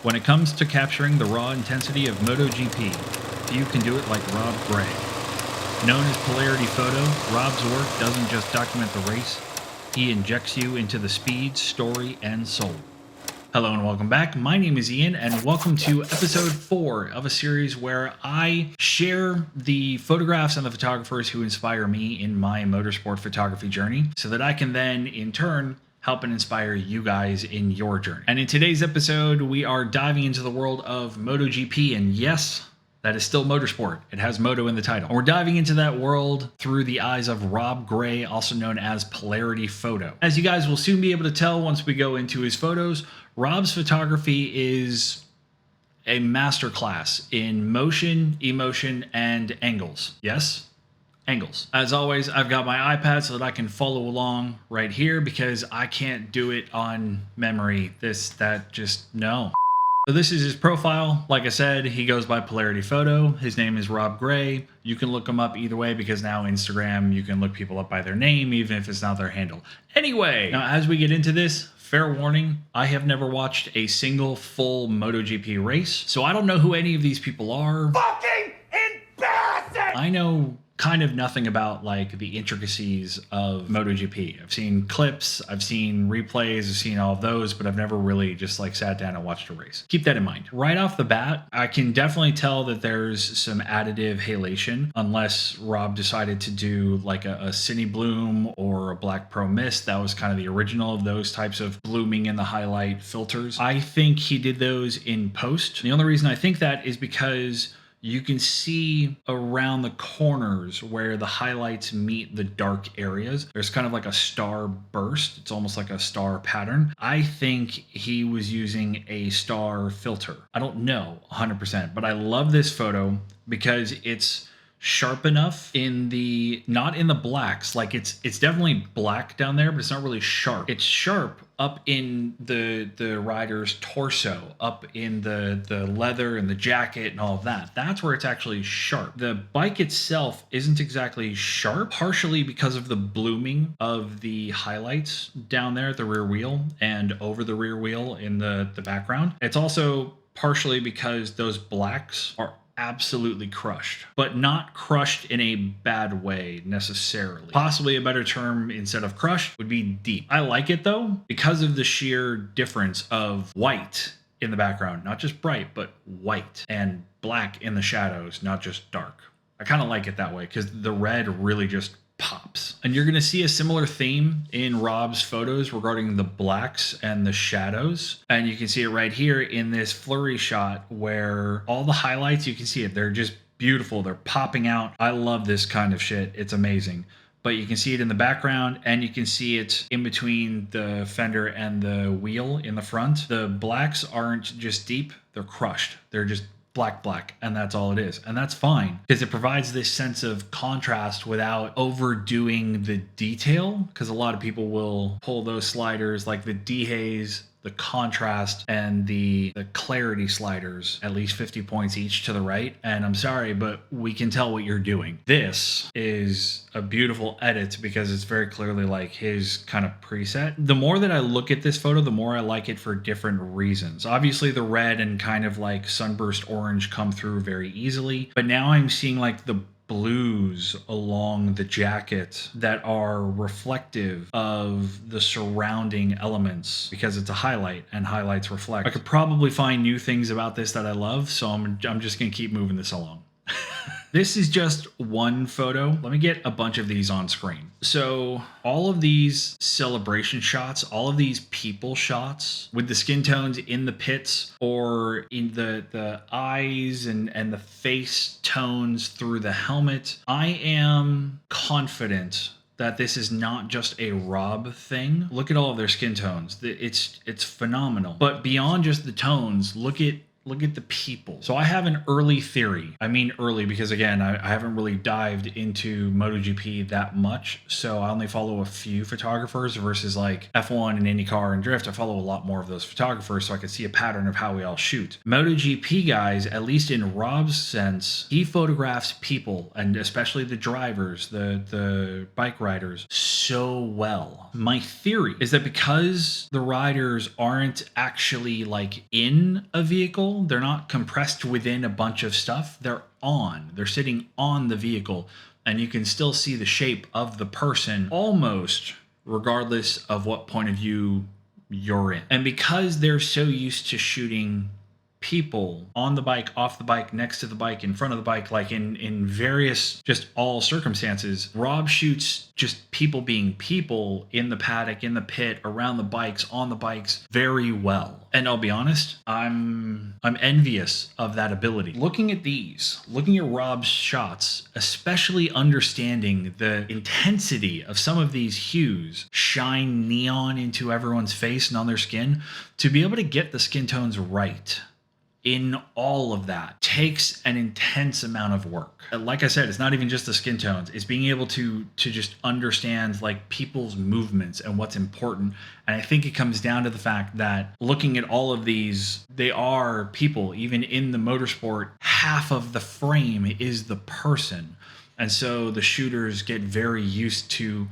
When it comes to capturing the raw intensity of MotoGP, few can do it like Rob Gray. Known as Polarity Photo, Rob's work doesn't just document the race, he injects you into the speed, story, and soul. Hello and welcome back. My name is Ian and welcome to episode 4 of a series where I share the photographs and the photographers who inspire me in my motorsport photography journey so that I can then, in turn, help and inspire you guys in your journey. And in today's episode, we are diving into the world of MotoGP, and yes, that is still motorsport. It has moto in the title. And we're diving into that world through the eyes of Rob Gray, also known as Polarity Photo. As you guys will soon be able to tell once we go into his photos, Rob's photography is a masterclass in motion, emotion, and angles. Yes? Angles. As always, I've got my iPad so that I can follow along right here because I can't do it on memory. No. So this is his profile. Like I said, he goes by Polarity Photo. His name is Rob Gray. You can look him up either way because now Instagram, you can look people up by their name, even if it's not their handle. Anyway, now as we get into this, fair warning, I have never watched a single full MotoGP race, so I don't know who any of these people are. Fucking embarrassing! I know kind of nothing about like the intricacies of MotoGP. I've seen clips, I've seen replays, I've seen all of those, but I've never really just like sat down and watched a race. Keep that in mind. Right off the bat, I can definitely tell that there's some additive halation, unless Rob decided to do like a Cine Bloom or a Black Pro Mist. That was kind of the original of those types of blooming in the highlight filters. I think he did those in post. The only reason I think that is because you can see around the corners where the highlights meet the dark areas. There's kind of like a star burst. It's almost like a star pattern. I think he was using a star filter. I don't know 100%, but I love this photo because it's sharp enough in the, not in the blacks, like it's definitely black down there, but it's not really sharp. It's sharp up in the rider's torso, up in the leather and the jacket and all of that. That's where it's actually sharp. The bike itself isn't exactly sharp, partially because of the blooming of the highlights down there at the rear wheel and over the rear wheel in the background. It's also partially because those blacks are absolutely crushed, but not crushed in a bad way necessarily. Possibly a better term instead of crushed would be deep. I like it though because of the sheer difference of white in the background, not just bright, but white, and black in the shadows, not just dark. I kind of like it that way because the red really just pops. And you're going to see a similar theme in Rob's photos regarding the blacks and the shadows. And you can see it right here in this flurry shot where all the highlights, you can see it. They're just beautiful. They're popping out. I love this kind of shit. It's amazing. But you can see it in the background and you can see it in between the fender and the wheel in the front. The blacks aren't just deep. They're crushed. They're just black, and that's all it is. And that's fine because it provides this sense of contrast without overdoing the detail, because a lot of people will pull those sliders like the dehaze, the contrast, and the clarity sliders, at least 50 points each to the right. And I'm sorry, but we can tell what you're doing. This is a beautiful edit because it's very clearly like his kind of preset. The more that I look at this photo, the more I like it for different reasons. Obviously the red and kind of like sunburst orange come through very easily, but now I'm seeing like the blues along the jacket that are reflective of the surrounding elements because it's a highlight and highlights reflect. I could probably find new things about this that I love, so I'm just gonna keep moving this along. This is just one photo. Let me get a bunch of these on screen. So all of these celebration shots, all of these people shots with the skin tones in the pits or in the eyes and the face tones through the helmet, I am confident that this is not just a Rob thing. Look at all of their skin tones. It's phenomenal. But beyond just the tones, look at Look at the people. So I have an early theory. I mean early because, again, I haven't really dived into MotoGP that much. So I only follow a few photographers versus like F1 and IndyCar and Drift. I follow a lot more of those photographers so I can see a pattern of how we all shoot. MotoGP guys, at least in Rob's sense, he photographs people, and especially the drivers, the bike riders, so well. My theory is that because the riders aren't actually like in a vehicle, they're not compressed within a bunch of stuff, they're sitting on the vehicle, and you can still see the shape of the person almost regardless of what point of view you're in. And because they're so used to shooting people on the bike, off the bike, next to the bike, in front of the bike, like in various, just all circumstances, Rob shoots just people being people in the paddock, in the pit, around the bikes, on the bikes very well. And I'll be honest, I'm envious of that ability. Looking at Rob's shots, especially understanding the intensity of some of these hues shine neon into everyone's face and on their skin, to be able to get the skin tones right in all of that takes an intense amount of work. Like I said, it's not even just the skin tones. It's being able to just understand like people's movements and what's important. And I think it comes down to the fact that looking at all of these, they are people. Even in the motorsport, half of the frame is the person. And so the shooters get very used to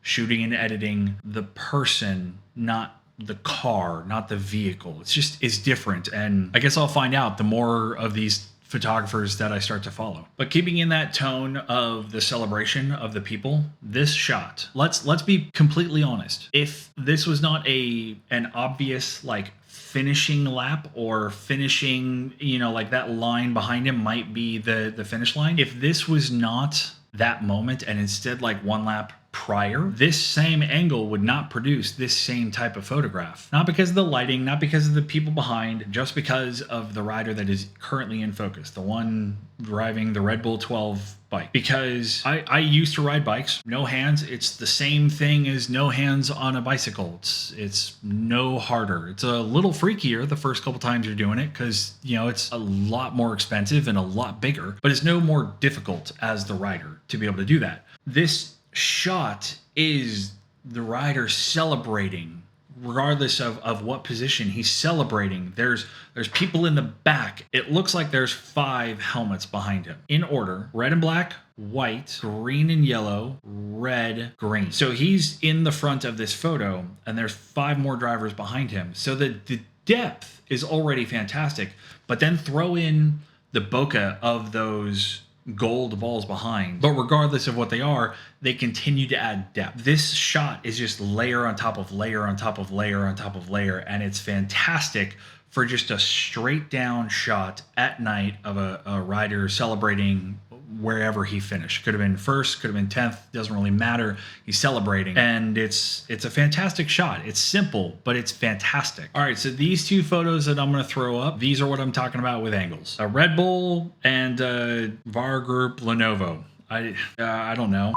shooting and editing the person, not the car, not the vehicle. It's different. And I guess I'll find out the more of these photographers that I start to follow. But keeping in that tone of the celebration of the people, this shot, let's be completely honest. If this was not an obvious like finishing lap or finishing, like that line behind him might be the finish line. If this was not that moment and instead like one lap prior, this same angle would not produce this same type of photograph. Not because of the lighting, not because of the people behind, just because of the rider that is currently in focus, the one driving the Red Bull 12 bike. Because I used to ride bikes, no hands. It's the same thing as no hands on a bicycle. It's no harder. It's a little freakier the first couple times you're doing it because, it's a lot more expensive and a lot bigger, but it's no more difficult as the rider to be able to do that. This shot is the rider celebrating regardless of what position he's celebrating. There's people in the back. It looks like there's 5 helmets behind him in order: red and black, white, green and yellow, red, green. So he's in the front of this photo and there's 5 more drivers behind him. So the depth is already fantastic, but then throw in the bokeh of those gold balls behind. But regardless of what they are, they continue to add depth. This shot is just layer on top of layer on top of layer on top of layer, and it's fantastic for just a straight down shot at night of a rider celebrating wherever he finished. Could have been first, could have been 10th, doesn't really matter. He's celebrating, and it's a fantastic shot. It's simple, but it's fantastic. All right, so these 2 photos that I'm going to throw up, these are what I'm talking about with angles. A Red Bull and VAR Group Lenovo. I don't know.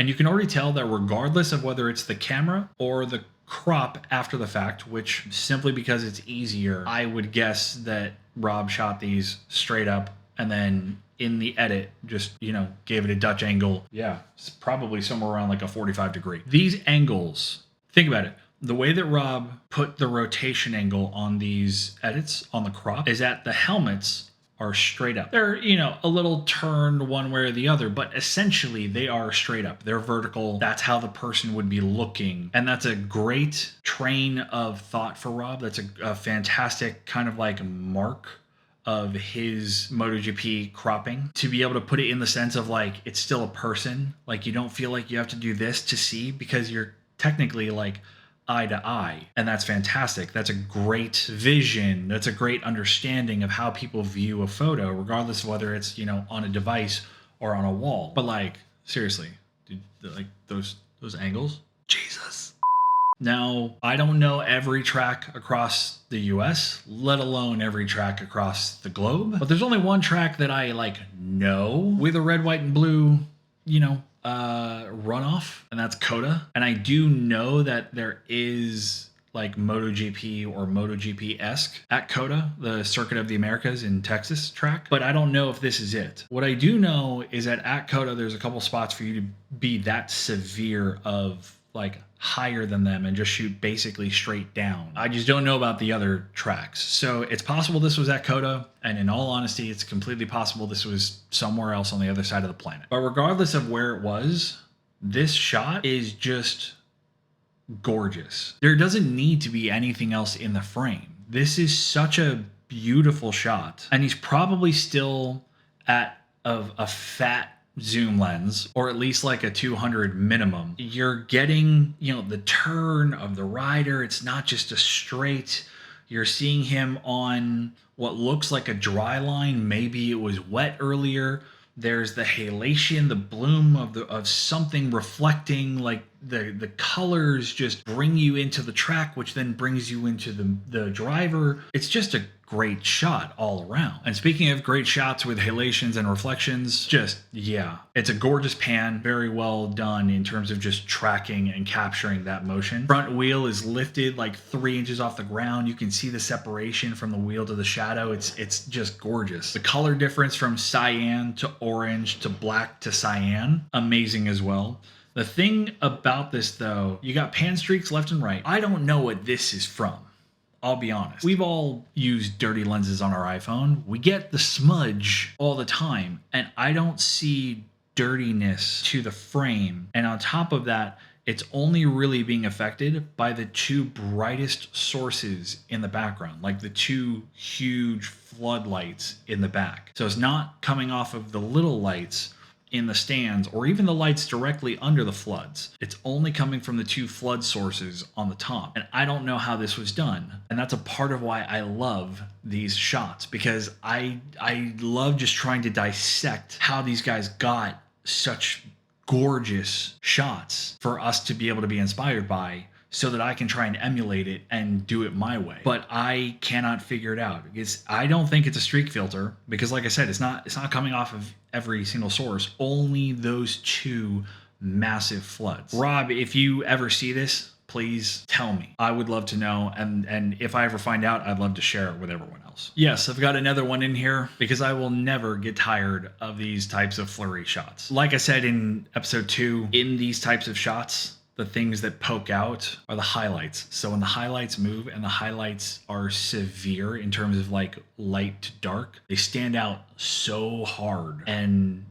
And you can already tell that regardless of whether it's the camera or the crop after the fact, which simply because it's easier, I would guess that Rob shot these straight up and then in the edit just, gave it a Dutch angle. Yeah, it's probably somewhere around like a 45 degree. These angles, think about it. The way that Rob put the rotation angle on these edits on the crop is that the helmets are straight up. They're, a little turned one way or the other, but essentially they are straight up. They're vertical. That's how the person would be looking. And that's a great train of thought for Rob. That's a fantastic kind of like mark of his MotoGP cropping, to be able to put it in the sense of like, it's still a person. Like, you don't feel like you have to do this to see because you're technically like eye to eye. And that's fantastic. That's a great vision. That's a great understanding of how people view a photo, regardless of whether it's, on a device or on a wall. But like, seriously, dude, like those angles, Jesus. Now, I don't know every track across the US, let alone every track across the globe, but there's only one track that I know with a red, white, and blue, runoff, and that's Coda. And I do know that there is like MotoGP or MotoGP-esque at COTA, the Circuit of the Americas in Texas track, but I don't know if this is it. What I do know is that at COTA, there's a couple spots for you to be that severe of like higher than them and just shoot basically straight down. I just don't know about the other tracks. So it's possible this was at COTA, and in all honesty, it's completely possible this was somewhere else on the other side of the planet. But regardless of where it was, this shot is just gorgeous. There doesn't need to be anything else in the frame. This is such a beautiful shot, and he's probably still at a fat zoom lens, or at least like a 200 minimum. You're getting, you know, the turn of the rider. It's not just a straight. You're seeing him on what looks like a dry line. Maybe it was wet earlier. There's the halation, the bloom of something reflecting, like the colors just bring you into the track, which then brings you into the driver. It's just a great shot all around. And speaking of great shots with halations and reflections, just, yeah, it's a gorgeous pan, very well done in terms of just tracking and capturing that motion. Front wheel is lifted like 3 inches off the ground. You can see the separation from the wheel to the shadow. It's just gorgeous. The color difference from cyan to orange to black to cyan, amazing as well. The thing about this though, you got pan streaks left and right. I don't know what this is from. I'll be honest. We've all used dirty lenses on our iPhone. We get the smudge all the time, and I don't see dirtiness to the frame. And on top of that, it's only really being affected by the two brightest sources in the background, like the two huge floodlights in the back. So it's not coming off of the little lights in the stands or even the lights directly under the floods. It's only coming from the two flood sources on the top. And I don't know how this was done. And that's a part of why I love these shots, because I love just trying to dissect how these guys got such gorgeous shots for us to be able to be inspired by, so that I can try and emulate it and do it my way. But I cannot figure it out. I don't think it's a streak filter, because like I said, it's not coming off of every single source, only those two massive floods. Rob, if you ever see this, please tell me. I would love to know, and if I ever find out, I'd love to share it with everyone else. Yes, I've got another one in here because I will never get tired of these types of flurry shots. Like I said in episode 2, in these types of shots, the things that poke out are the highlights. So when the highlights move and the highlights are severe in terms of like light to dark, they stand out so hard. And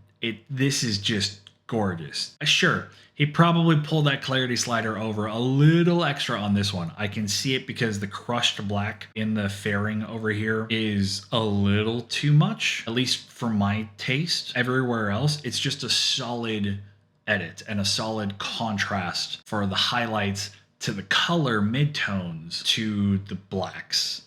this is just gorgeous. Sure, he probably pulled that clarity slider over a little extra on this one. I can see it because the crushed black in the fairing over here is a little too much, at least for my taste. Everywhere else, it's just a solid edit and a solid contrast for the highlights to the color midtones to the blacks.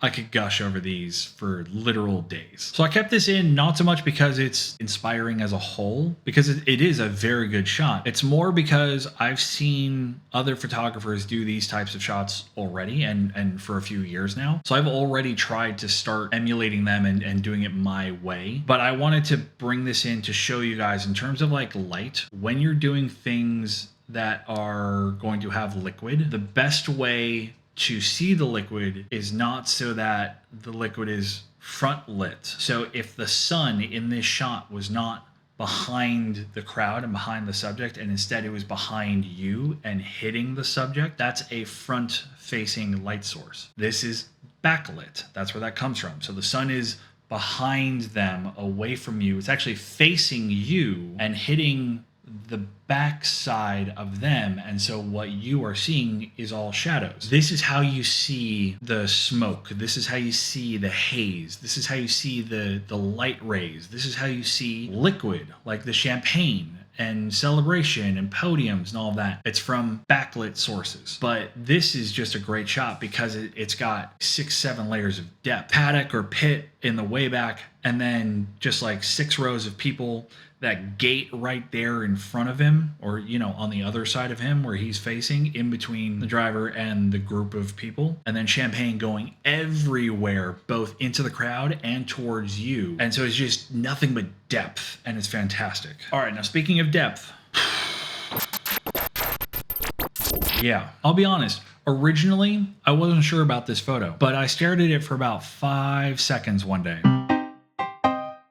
I could gush over these for literal days. So I kept this in, not so much because it's inspiring as a whole, because it is a very good shot. It's more because I've seen other photographers do these types of shots already and for a few years now. So I've already tried to start emulating them and doing it my way. But I wanted to bring this in to show you guys in terms of like light, when you're doing things that are going to have liquid, the best way to see the liquid is not so that the liquid is front lit. So if the sun in this shot was not behind the crowd and behind the subject, and instead it was behind you and hitting the subject, that's a front facing light source. This is backlit. That's where that comes from. So the sun is behind them, away from you. It's actually facing you and hitting the back side of them, and so what you are seeing is all shadows. This is how you see the smoke. This is how you see the haze. This is how you see the light rays. This is how you see liquid, like the champagne and celebration and podiums and all of that. It's from backlit sources. But this is just a great shot because it's got 6-7 layers of depth. Paddock or pit in the way back, and then just like 6 rows of people, that gate right there in front of him, or on the other side of him where he's facing, in between the driver and the group of people, and then champagne going everywhere, both into the crowd and towards you. And so it's just nothing but depth, and it's fantastic. All right, now speaking of depth, Yeah, I'll be honest. Originally, I wasn't sure about this photo, but I stared at it for about 5 seconds one day.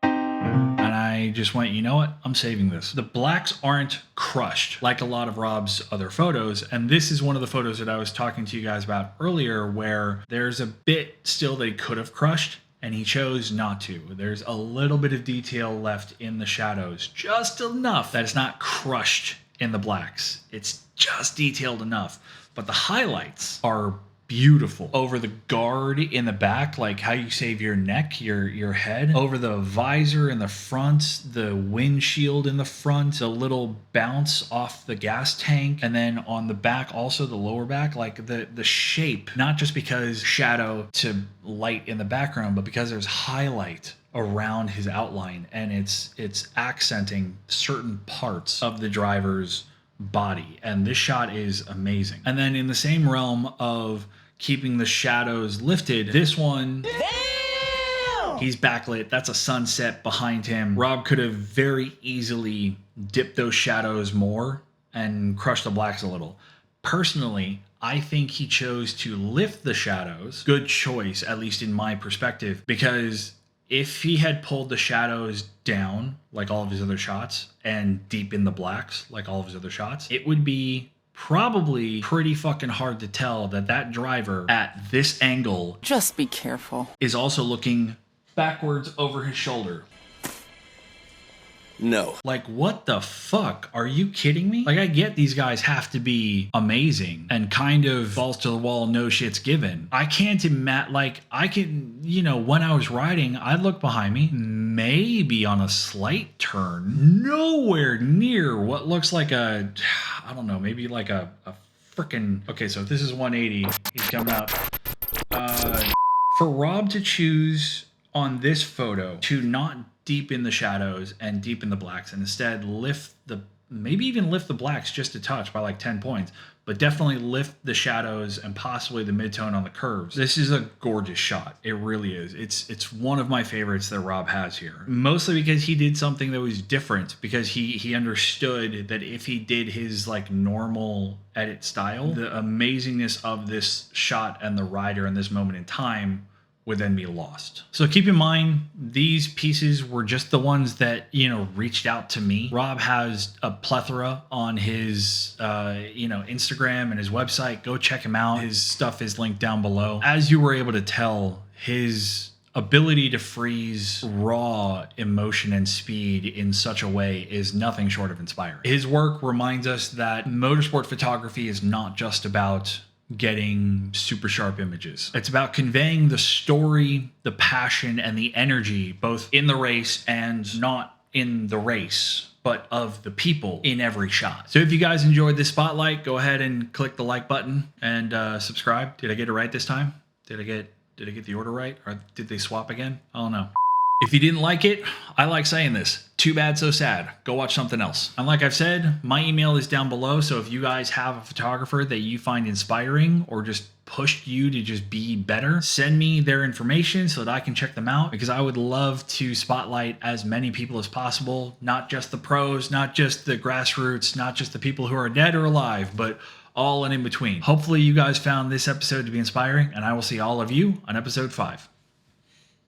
And I just went, you know what? I'm saving this. The blacks aren't crushed like a lot of Rob's other photos. And this is one of the photos that I was talking to you guys about earlier, where there's a bit still that he could have crushed, and he chose not to. There's a little bit of detail left in the shadows, just enough that it's not crushed in the blacks. It's just detailed enough. But the highlights are beautiful. Over the guard in the back, like how you save your neck, your head. Over the visor in the front, the windshield in the front, the little bounce off the gas tank. And then on the back, also the lower back, like the shape, not just because shadow to light in the background, but because there's highlight around his outline, and it's accenting certain parts of the driver's body. And this shot is amazing. And then in the same realm of keeping the shadows lifted, this one, damn! He's backlit. That's a sunset behind him. Rob could have very easily dipped those shadows more and crushed the blacks a little. Personally, I think he chose to lift the shadows. Good choice, at least in my perspective, because if he had pulled the shadows down like all of his other shots and deep in the blacks like all of his other shots, it would be probably pretty fucking hard to tell that that driver at this angle, just be careful, is also looking backwards over his shoulder. No. Like, what the fuck? Are you kidding me? Like, I get these guys have to be amazing and kind of balls to the wall, no shits given. I can't imagine, like, I can, you know, when I was riding, I'd look behind me, maybe on a slight turn, nowhere near what looks like a, I don't know, maybe like a freaking, okay, so if this is 180, he's coming up. For Rob to choose on this photo to not deep in the shadows and deep in the blacks, and instead lift the, maybe even lift the blacks just a touch by like 10 points, but definitely lift the shadows and possibly the midtone on the curves. This is a gorgeous shot. It really is. It's one of my favorites that Rob has here, mostly because he did something that was different, because he understood that if he did his like normal edit style, the amazingness of this shot and the rider in this moment in time would then be lost. So keep in mind, these pieces were just the ones that, you know, reached out to me. Rob has a plethora on his, you know, Instagram and his website. Go check him out. His stuff is linked down below. As you were able to tell, his ability to freeze raw emotion and speed in such a way is nothing short of inspiring. His work reminds us that motorsport photography is not just about getting super sharp images. It's about conveying the story, the passion, and the energy, both in the race and not in the race, but of the people in every shot. So if you guys enjoyed this spotlight, go ahead and click the like button and subscribe. Did I get it right this time? Did I get the order right? Or did they swap again? I don't know. If you didn't like it, I like saying this. Too bad, so sad. Go watch something else. And like I've said, my email is down below. So if you guys have a photographer that you find inspiring or just pushed you to just be better, send me their information so that I can check them out, because I would love to spotlight as many people as possible. Not just the pros, not just the grassroots, not just the people who are dead or alive, but all and in between. Hopefully you guys found this episode to be inspiring, and I will see all of you on episode 5.